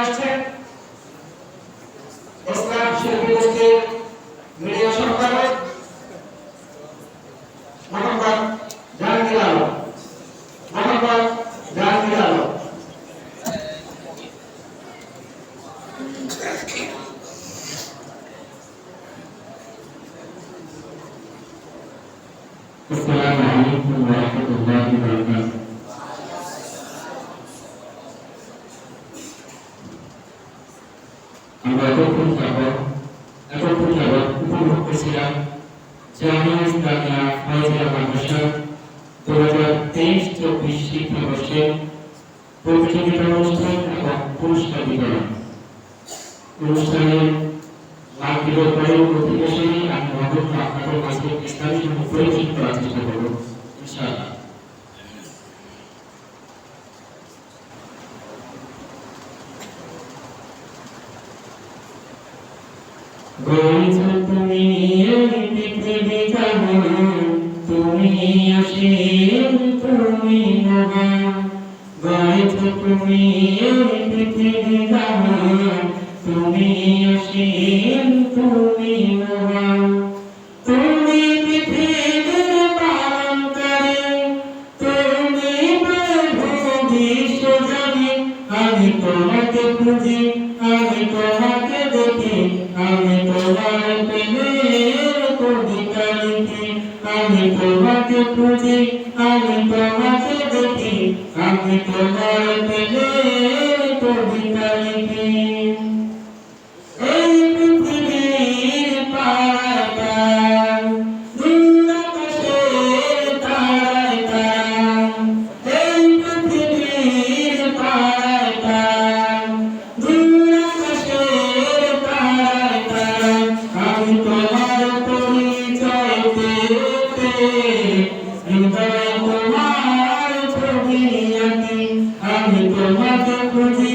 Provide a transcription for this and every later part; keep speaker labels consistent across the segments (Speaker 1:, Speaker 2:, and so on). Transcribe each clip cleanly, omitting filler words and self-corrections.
Speaker 1: আসছেন ইসলাম শিল্পী গোষ্ঠীর মিডিয়া সম্পাদক মোহাম্মদ জাহাঙ্গীর আলম।
Speaker 2: السلام عليكم ورحمة الله وبركاته. আমরা এতক্ষণ যাবৎ উপভোগ করছিলাম জামিয়া ইসলামিয়া ফাজিলা মাদ্রাসা 2023-24 শিক্ষাবর্ষের প্রতিযোগিতা অনুষ্ঠান এবং পুরস্কার বিতরণ অনুষ্ঠানে মাগরিবের পরে অধিবেশনে আমি আপনাদের মাঝে ইসলামের সঙ্গে পরিচিত করার চেষ্টা করব ইনশাআল্লাহ। গড়েছ তুমি এই পৃথিবী কেমন, তুমি অসীম তুমি মহান। গড়েছ তুমি এই পৃথিবী কেমন, তুমি অসীম তুমি মহান। তুমি পৃথিবীর পালনকারী, তুমি প্রভু বিশ্বজনী। আমি তোমাকে খুঁজি, আমি তোমাকে দেখি, আমি তোমার প্রেমের কবিতা লিখি। আমি তোমাকে খুঁজি, আমি তোমাকে দেখি, আমি তোমার প্রেমের কবিতা লিখি। এই পৃথিবীর পারায় দিন আকাশের তারায় তারায়, এই পৃথিবীর পারায় দিন আকাশের তারায় তারায়। আমি তোমার পরিচয় পেতে হৃদয়ে তোমার ছবি আঁকি। আমি তোমাকে খুঁজি,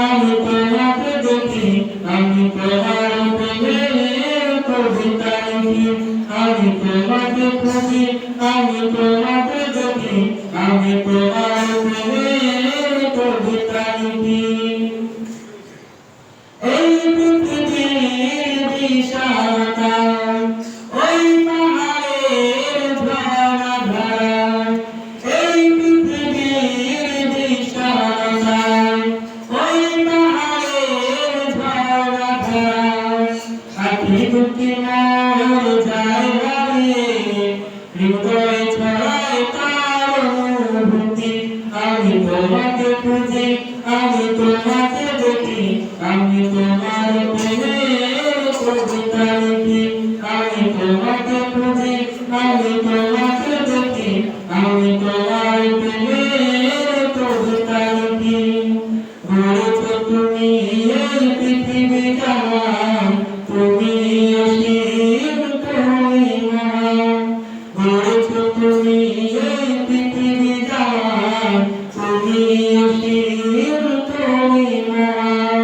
Speaker 2: আমি তোমাকে দেখি, আমি তোমার প্রেমের কবিতা লিখি। আমি তোমাকে খুঁজি, আমি তোমাকে দেখি, আমি তোমার প্রেমের কবিতা লিখি। এই পৃথিবীর বিশালতা, ওই পাহাড়ের ধারা ধারা, এই পৃথিবীর বিশালতা, ওই পাহাড়ের ধারা ধারা। আখি দুটি মোর যায় হারিয়ে, হৃদয় ছড়ায় তার অনুভূতি। আমি তোমাকে খুঁজি, আমি তোমাকে দেখি, আমি তোমার প্রেমের কবিতা লিখি। আমি তোমাকে খুঁজি, আমি তোমাকে দেখি, আমি তোমার প্রেমের কবিতা লিখি। গড়েছ তুমি এই পৃথিবী কেমন, তুমি অসীম তুমি মহান। গড়েছ তুমি এই পৃথিবী কেমন, তুমি অসীম তুমি মহান।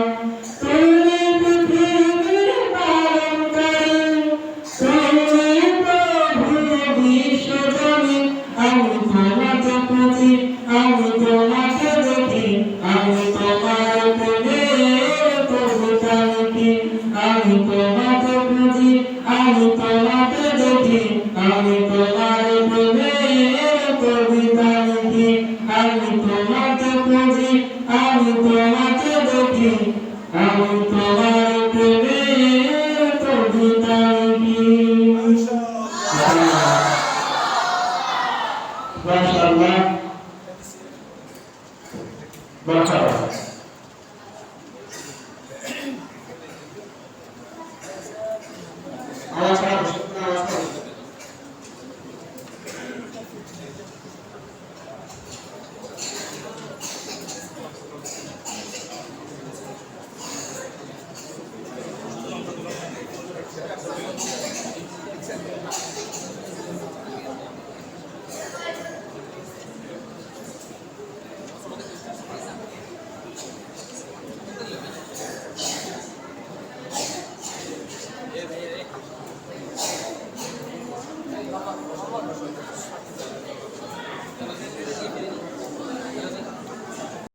Speaker 2: তুমি পৃথিবীর পালনকারী, তুমি প্রভু বিশ্বজনী। আমি তোমাকে খুঁজি, আমি তোমাকে দেখি, আমি তোমার প্রেমের কবিতা লিখি। আমি তোমাকে খুঁজি, আমি তোমাকে দেখি, আমি তোমার প্রেমের কবিতা লিখি। আমি তোমাকে খুঁজি, আমি তোমাকে দেখি, আমি তোমার প্রেমের কবিতা লিখি।
Speaker 1: মাশাআল্লাহ, মাশাআল্লাহ।